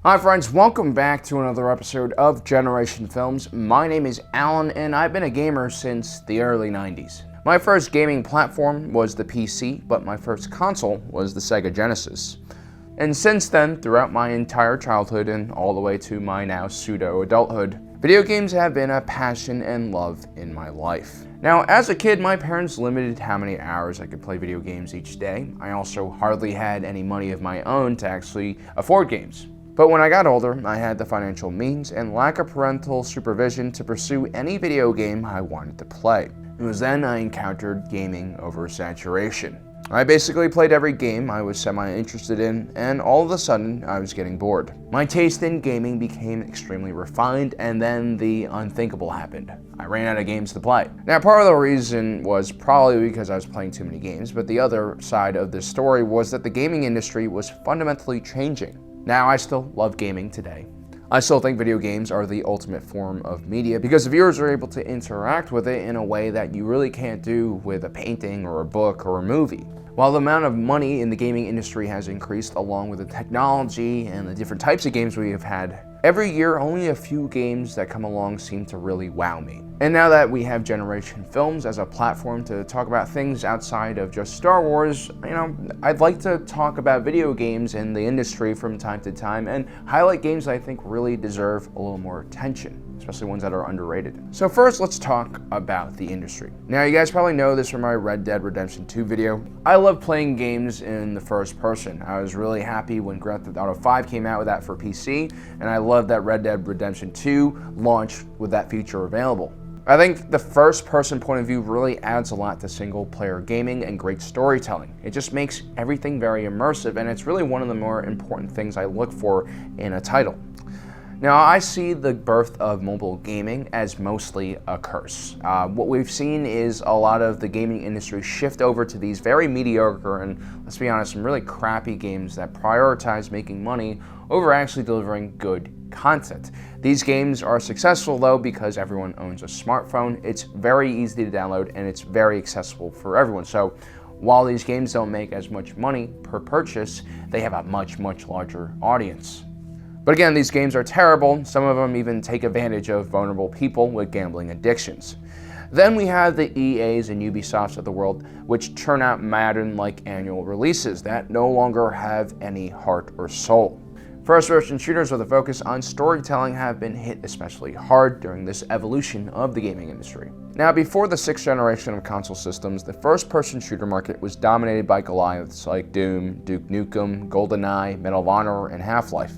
Hi friends, welcome back to another episode of Generation Films. My name is Alan and I've been a gamer since the early 90s. My first gaming platform was the PC, but my first console was the Sega Genesis. And since then, throughout my entire childhood and all the way to my now pseudo-adulthood, video games have been a passion and love in my life. Now, as a kid, my parents limited how many hours I could play video games each day. I also hardly had any money of my own to actually afford games. But when I got older, I had the financial means and lack of parental supervision to pursue any video game I wanted to play. It was then I encountered gaming oversaturation. I basically played every game I was semi-interested in, and all of a sudden, I was getting bored. My taste in gaming became extremely refined, and then the unthinkable happened. I ran out of games to play. Now, part of the reason was probably because I was playing too many games, but the other side of this story was that the gaming industry was fundamentally changing. Now, I still love gaming today. I still think video games are the ultimate form of media because the viewers are able to interact with it in a way that you really can't do with a painting or a book or a movie. While the amount of money in the gaming industry has increased along with the technology and the different types of games we have had, every year only a few games that come along seem to really wow me. And now that we have Generation Films as a platform to talk about things outside of just Star Wars, I'd like to talk about video games and the industry from time to time and highlight games that I think really deserve a little more attention, especially ones that are underrated. So first, let's talk about the industry. Now, you guys probably know this from my Red Dead Redemption 2 video. I love playing games in the first person. I was really happy when Grand Theft Auto 5 came out with that for PC, and I love that Red Dead Redemption 2 launched with that feature available. I think the first person point of view really adds a lot to single player gaming and great storytelling. It just makes everything very immersive, and it's really one of the more important things I look for in a title. Now, I see the birth of mobile gaming as mostly a curse. What we've seen is a lot of the gaming industry shift over to these very mediocre and, let's be honest, some really crappy games that prioritize making money over actually delivering good content. These games are successful though because everyone owns a smartphone. It's very easy to download and it's very accessible for everyone. So while these games don't make as much money per purchase, they have a much larger audience. But again, these games are terrible. Some of them even take advantage of vulnerable people with gambling addictions. Then we have the EAs and Ubisofts of the world, which turn out Madden-like annual releases that no longer have any heart or soul. First-person shooters with a focus on storytelling have been hit especially hard during this evolution of the gaming industry. Now, before the 6th generation of console systems, the first-person shooter market was dominated by Goliaths like Doom, Duke Nukem, GoldenEye, Medal of Honor, and Half-Life.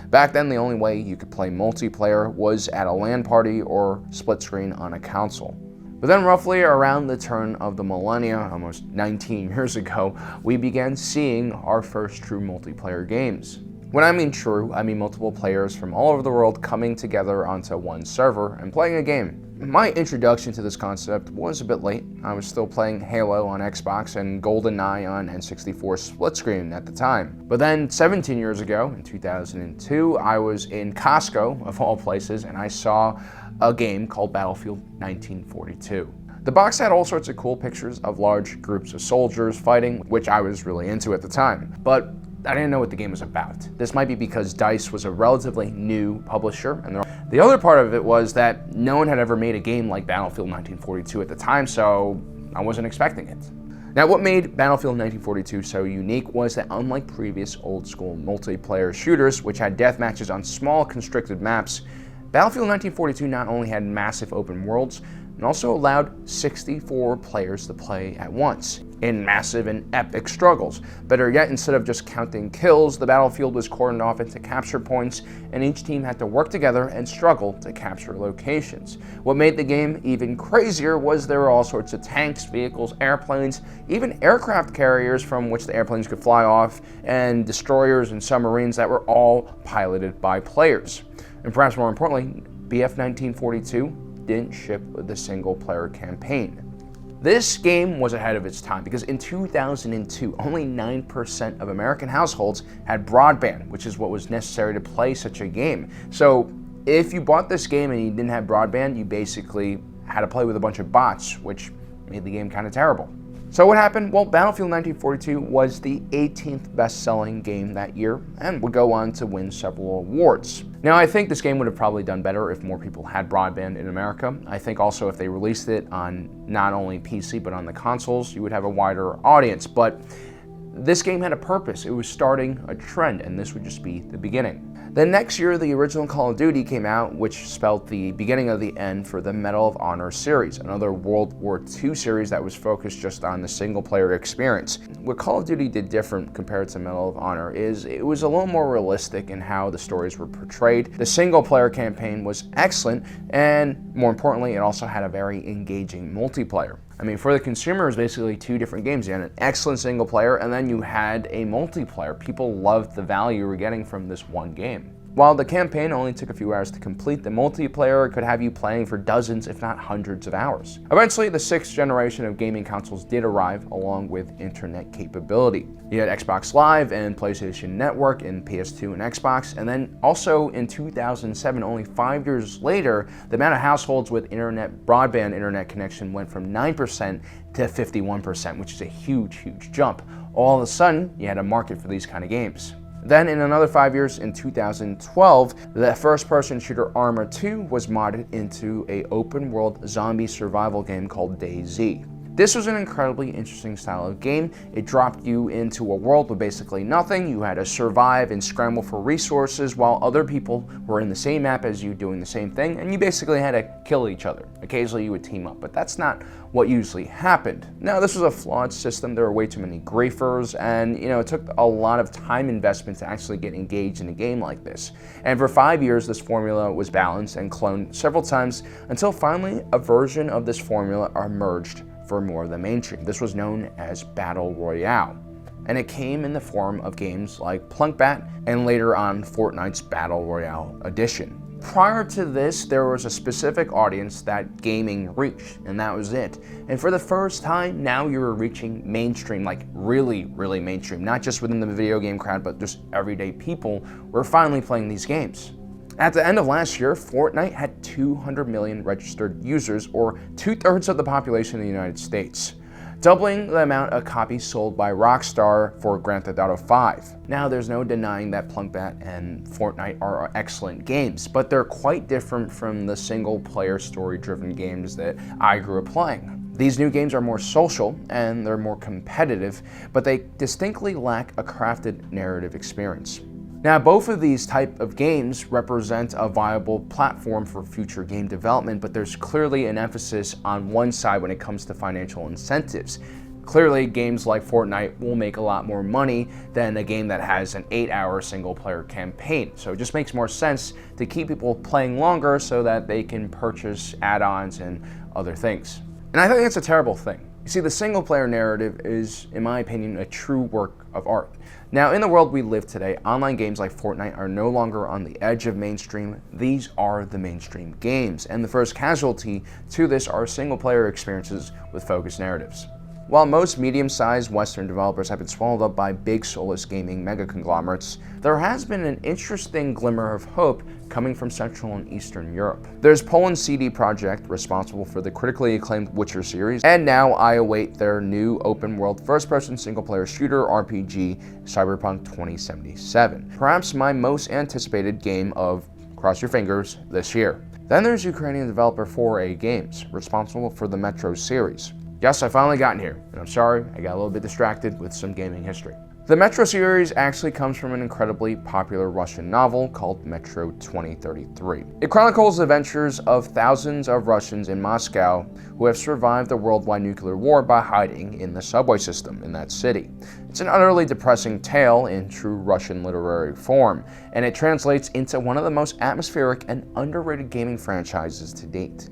Back then, the only way you could play multiplayer was at a LAN party or split screen on a console. But then roughly around the turn of the millennia, almost 19 years ago, we began seeing our first true multiplayer games. When I mean true, I mean multiple players from all over the world coming together onto one server and playing a game. My introduction to this concept was a bit late. I was still playing Halo on Xbox and GoldenEye on N64 split screen at the time. But then 17 years ago, in 2002, I was in Costco, of all places, and I saw a game called Battlefield 1942. The box had all sorts of cool pictures of large groups of soldiers fighting, which I was really into at the time. But I didn't know what the game was about. This might be because DICE was a relatively new publisher, and the other part of it was that no one had ever made a game like Battlefield 1942 at the time, so I wasn't expecting it. Now, what made Battlefield 1942 so unique was that unlike previous old-school multiplayer shooters, which had death matches on small, constricted maps, Battlefield 1942 not only had massive open worlds, and also allowed 64 players to play at once in massive and epic struggles. Better yet, instead of just counting kills, the battlefield was cordoned off into capture points, and each team had to work together and struggle to capture locations. What made the game even crazier was there were all sorts of tanks, vehicles, airplanes, even aircraft carriers from which the airplanes could fly off, and destroyers and submarines that were all piloted by players. And perhaps more importantly, BF 1942 didn't ship with a single-player campaign. This game was ahead of its time because in 2002, only 9% of American households had broadband, which is what was necessary to play such a game. So if you bought this game and you didn't have broadband, you basically had to play with a bunch of bots, which made the game kind of terrible. So what happened? Well, Battlefield 1942 was the 18th best-selling game that year and would go on to win several awards. Now, I think this game would have probably done better if more people had broadband in America. I think also if they released it on not only PC but on the consoles, you would have a wider audience. But this game had a purpose. It was starting a trend, and this would just be the beginning. Then next year, the original Call of Duty came out, which spelled the beginning of the end for the Medal of Honor series, another World War II series that was focused just on the single-player experience. What Call of Duty did different compared to Medal of Honor is it was a little more realistic in how the stories were portrayed. The single-player campaign was excellent, and more importantly, it also had a very engaging multiplayer. I mean, for the consumer, it was basically two different games. You had an excellent single player, and then you had a multiplayer. People loved the value you were getting from this one game. While the campaign only took a few hours to complete, the multiplayer could have you playing for dozens, if not hundreds of hours. Eventually, the 6th generation of gaming consoles did arrive, along with internet capability. You had Xbox Live and PlayStation Network in PS2 and Xbox, and then also in 2007, only 5 years later, the amount of households with broadband internet connection went from 9% to 51%, which is a huge, huge jump. All of a sudden, you had a market for these kind of games. Then in another 5 years, in 2012, the first-person shooter Arma 2 was modded into an open-world zombie survival game called DayZ. This was an incredibly interesting style of game. It dropped you into a world with basically nothing. You had to survive and scramble for resources while other people were in the same map as you doing the same thing, and you basically had to kill each other. Occasionally you would team up, but that's not what usually happened. Now, this was a flawed system. There were way too many griefers, and it took a lot of time investment to actually get engaged in a game like this. And for 5 years, this formula was balanced and cloned several times until finally a version of this formula emerged for more of the mainstream. This was known as Battle Royale, and it came in the form of games like Plunkbat and later on Fortnite's Battle Royale edition. Prior to this, there was a specific audience that gaming reached, and that was it. And for the first time, now you're reaching mainstream, like really, really mainstream, not just within the video game crowd, but just everyday people were finally playing these games. At the end of last year, Fortnite had 200 million registered users, or 2/3 of the population in the United States, doubling the amount of copies sold by Rockstar for Grand Theft Auto 5. Now, there's no denying that Plunkbat and Fortnite are excellent games, but they're quite different from the single-player story-driven games that I grew up playing. These new games are more social and they're more competitive, but they distinctly lack a crafted narrative experience. Now, both of these type of games represent a viable platform for future game development, but there's clearly an emphasis on one side when it comes to financial incentives. Clearly, games like Fortnite will make a lot more money than a game that has an 8-hour single-player campaign. So it just makes more sense to keep people playing longer so that they can purchase add-ons and other things. And I think that's a terrible thing. You see, the single-player narrative is, in my opinion, a true work of art. Now, in the world we live today, online games like Fortnite are no longer on the edge of mainstream. These are the mainstream games, and the first casualty to this are single-player experiences with focused narratives. While most medium-sized Western developers have been swallowed up by big soulless gaming mega-conglomerates, there has been an interesting glimmer of hope coming from Central and Eastern Europe. There's Poland's CD Projekt, responsible for the critically acclaimed Witcher series, and now I await their new open-world first-person single-player shooter RPG, Cyberpunk 2077. Perhaps my most anticipated game of, cross your fingers, this year. Then there's Ukrainian developer 4A Games, responsible for the Metro series. Yes, I finally gotten here, and I'm sorry, I got a little bit distracted with some gaming history. The Metro series actually comes from an incredibly popular Russian novel called Metro 2033. It chronicles the adventures of thousands of Russians in Moscow who have survived the worldwide nuclear war by hiding in the subway system in that city. It's an utterly depressing tale in true Russian literary form, and it translates into one of the most atmospheric and underrated gaming franchises to date.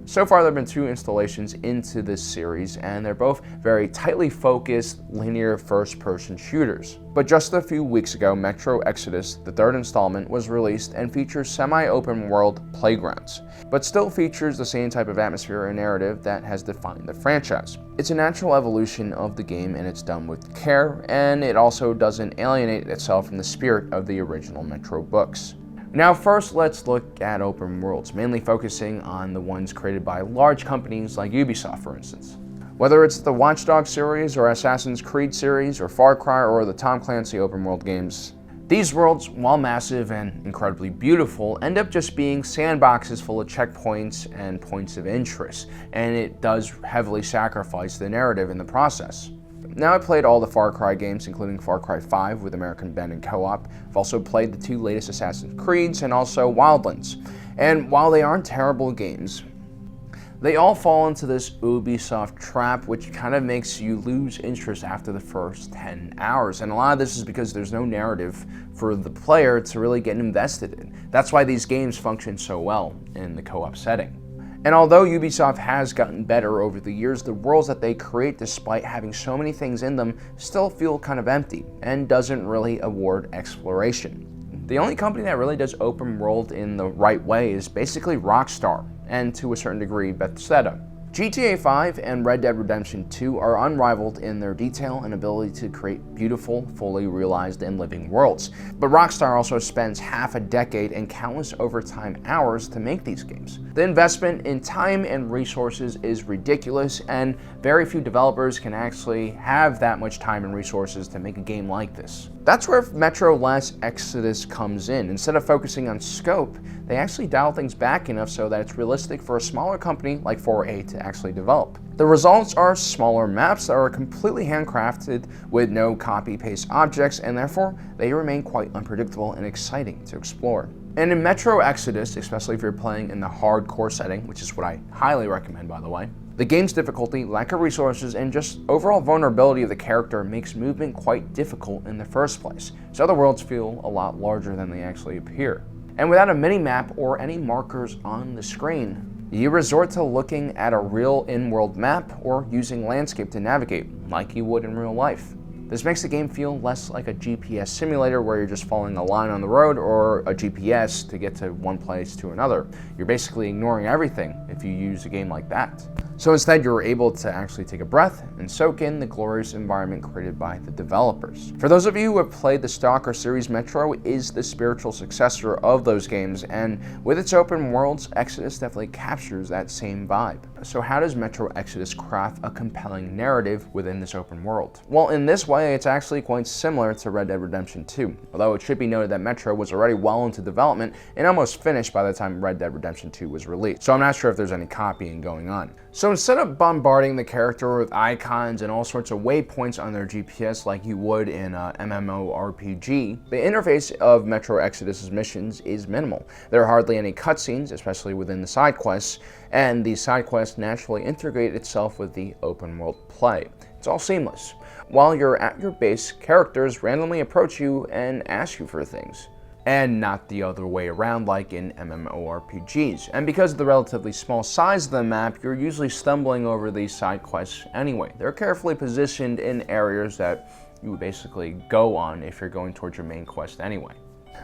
So far, there have been 2 installations into this series, and they're both very tightly focused, linear first-person shooters. But just a few weeks ago, Metro Exodus, the 3rd installment, was released and features semi-open world playgrounds, but still features the same type of atmosphere and narrative that has defined the franchise. It's a natural evolution of the game, and it's done with care, and it also doesn't alienate itself from the spirit of the original Metro books. Now, first, let's look at open worlds, mainly focusing on the ones created by large companies like Ubisoft, for instance. Whether it's the Watch Dogs series or Assassin's Creed series or Far Cry or the Tom Clancy open world games, these worlds, while massive and incredibly beautiful, end up just being sandboxes full of checkpoints and points of interest, and it does heavily sacrifice the narrative in the process. Now, I played all the Far Cry games, including Far Cry 5 with American Abandoned Co-op. I've also played the 2 latest Assassin's Creeds and also Wildlands. And while they aren't terrible games, they all fall into this Ubisoft trap, which kind of makes you lose interest after the first 10 hours. And a lot of this is because there's no narrative for the player to really get invested in. That's why these games function so well in the co-op setting. And although Ubisoft has gotten better over the years, the worlds that they create, despite having so many things in them, still feel kind of empty and doesn't really award exploration. The only company that really does open world in the right way is basically Rockstar, and to a certain degree Bethesda. GTA 5 and Red Dead Redemption 2 are unrivaled in their detail and ability to create beautiful, fully realized and living worlds. But Rockstar also spends half a decade and countless overtime hours to make these games. The investment in time and resources is ridiculous, and very few developers can actually have that much time and resources to make a game like this. That's where Metro Last Exodus comes in. Instead of focusing on scope, they actually dial things back enough so that it's realistic for a smaller company like 4A to actually develop. The results are smaller maps that are completely handcrafted with no copy-paste objects, and therefore they remain quite unpredictable and exciting to explore. And in Metro Exodus, especially if you're playing in the hardcore setting, which is what I highly recommend by the way, the game's difficulty, lack of resources, and just overall vulnerability of the character makes movement quite difficult in the first place, so the worlds feel a lot larger than they actually appear. And without a mini-map or any markers on the screen, you resort to looking at a real in-world map or using landscape to navigate, like you would in real life. This makes the game feel less like a GPS simulator where you're just following a line on the road or a GPS to get to one place to another. You're basically ignoring everything if you use a game like that. So instead, you're able to actually take a breath and soak in the glorious environment created by the developers. For those of you who have played the Stalker series, Metro is the spiritual successor of those games, and with its open worlds, Exodus definitely captures that same vibe. So how does Metro Exodus craft a compelling narrative within this open world? Well, in this way, it's actually quite similar to Red Dead Redemption 2, although it should be noted that Metro was already well into development and almost finished by the time Red Dead Redemption 2 was released, so I'm not sure if there's any copying going on. So instead of bombarding the character with icons and all sorts of waypoints on their GPS like you would in a MMORPG, the interface of Metro Exodus's missions is minimal. There are hardly any cutscenes, especially within the side quests, and the side quests naturally integrate itself with the open world play. It's all seamless. While you're at your base, characters randomly approach you and ask you for things, and not the other way around like in MMORPGs. And because of the relatively small size of the map, you're usually stumbling over these side quests anyway. They're carefully positioned in areas that you would basically go on if you're going towards your main quest anyway.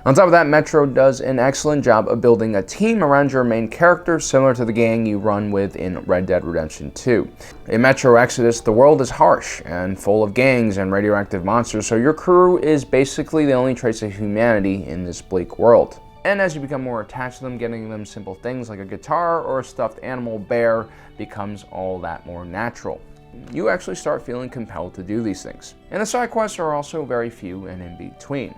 On top of that, Metro does an excellent job of building a team around your main character, similar to the gang you run with in Red Dead Redemption 2. In Metro Exodus, the world is harsh and full of gangs and radioactive monsters, so your crew is basically the only trace of humanity in this bleak world. And as you become more attached to them, getting them simple things like a guitar or a stuffed animal bear becomes all that more natural. You actually start feeling compelled to do these things. And the side quests are also very few and in between.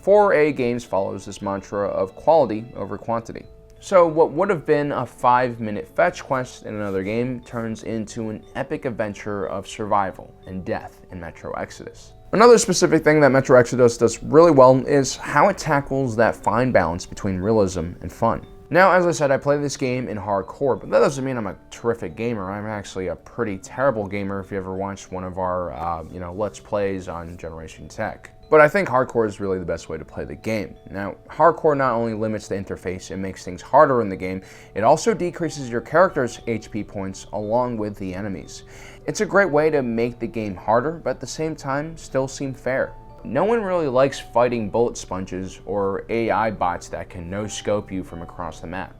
4A Games follows this mantra of quality over quantity. So what would have been a 5-minute fetch quest in another game turns into an epic adventure of survival and death in Metro Exodus. Another specific thing that Metro Exodus does really well is how it tackles that fine balance between realism and fun. Now, as I said, I play this game in hardcore, but that doesn't mean I'm a terrific gamer. I'm actually a pretty terrible gamer if you ever watched one of our, Let's Plays on Generation Tech. But I think hardcore is really the best way to play the game. Now, hardcore not only limits the interface and makes things harder in the game, it also decreases your character's HP points along with the enemies. It's a great way to make the game harder, but at the same time, still seem fair. No one really likes fighting bullet sponges or AI bots that can no-scope you from across the map.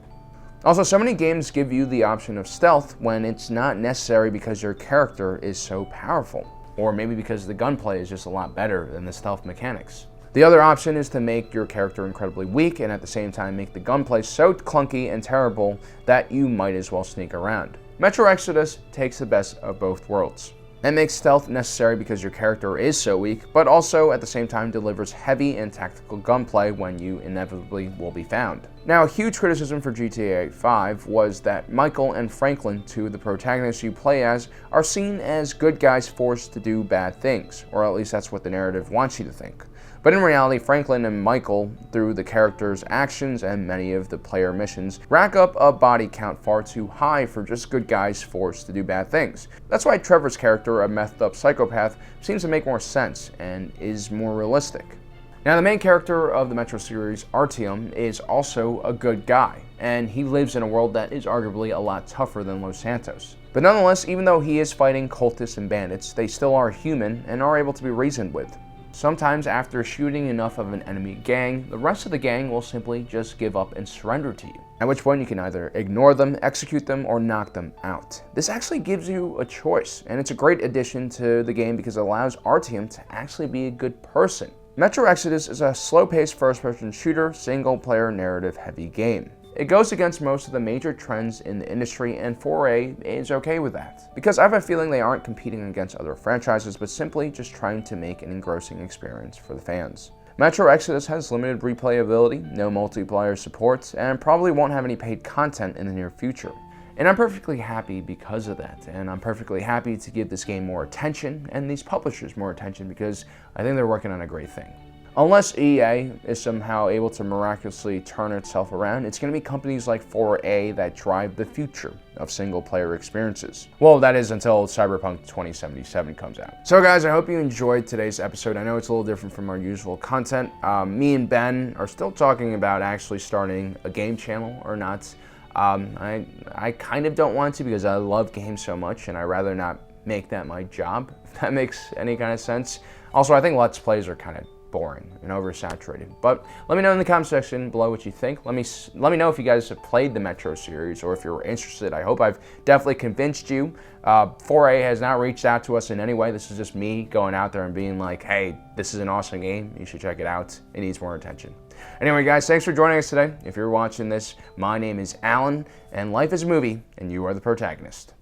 Also, so many games give you the option of stealth when it's not necessary because your character is so powerful, or maybe because the gunplay is just a lot better than the stealth mechanics. The other option is to make your character incredibly weak and at the same time make the gunplay so clunky and terrible that you might as well sneak around. Metro Exodus takes the best of both worlds. It makes stealth necessary because your character is so weak, but also at the same time delivers heavy and tactical gunplay when you inevitably will be found. Now, a huge criticism for GTA 5 was that Michael and Franklin, two of the protagonists you play as, are seen as good guys forced to do bad things, or at least that's what the narrative wants you to think. But in reality, Franklin and Michael, through the characters' actions and many of the player missions, rack up a body count far too high for just good guys forced to do bad things. That's why Trevor's character, a methed up psychopath, seems to make more sense and is more realistic. Now, the main character of the Metro series, Artyom, is also a good guy, and he lives in a world that is arguably a lot tougher than Los Santos. But nonetheless, even though he is fighting cultists and bandits, they still are human and are able to be reasoned with. Sometimes after shooting enough of an enemy gang, the rest of the gang will simply just give up and surrender to you, at which point you can either ignore them, execute them, or knock them out. This actually gives you a choice, and it's a great addition to the game because it allows Artyom to actually be a good person. Metro Exodus is a slow-paced first-person shooter, single-player narrative-heavy game. It goes against most of the major trends in the industry, and 4A is okay with that, because I have a feeling they aren't competing against other franchises, but simply just trying to make an engrossing experience for the fans. Metro Exodus has limited replayability, no multiplayer support, and probably won't have any paid content in the near future. And I'm perfectly happy because of that, and I'm perfectly happy to give this game more attention, and these publishers more attention, because I think they're working on a great thing. Unless EA is somehow able to miraculously turn itself around, it's going to be companies like 4A that drive the future of single-player experiences. Well, that is until Cyberpunk 2077 comes out. So guys, I hope you enjoyed today's episode. I know it's a little different from our usual content. Me and Ben are still talking about actually starting a game channel or not. I kind of don't want to because I love games so much, and I'd rather not make that my job, if that makes any kind of sense. Also, I think Let's Plays are kind of boring and oversaturated. But let me know in the comment section below what you think. Let me know if you guys have played the Metro series or if you're interested. I hope I've definitely convinced you. 4A has not reached out to us in any way. This is just me going out there and being like, hey, this is an awesome game. You should check it out. It needs more attention. Anyway, guys, thanks for joining us today. If you're watching this, my name is Alan, and life is a movie, and you are the protagonist.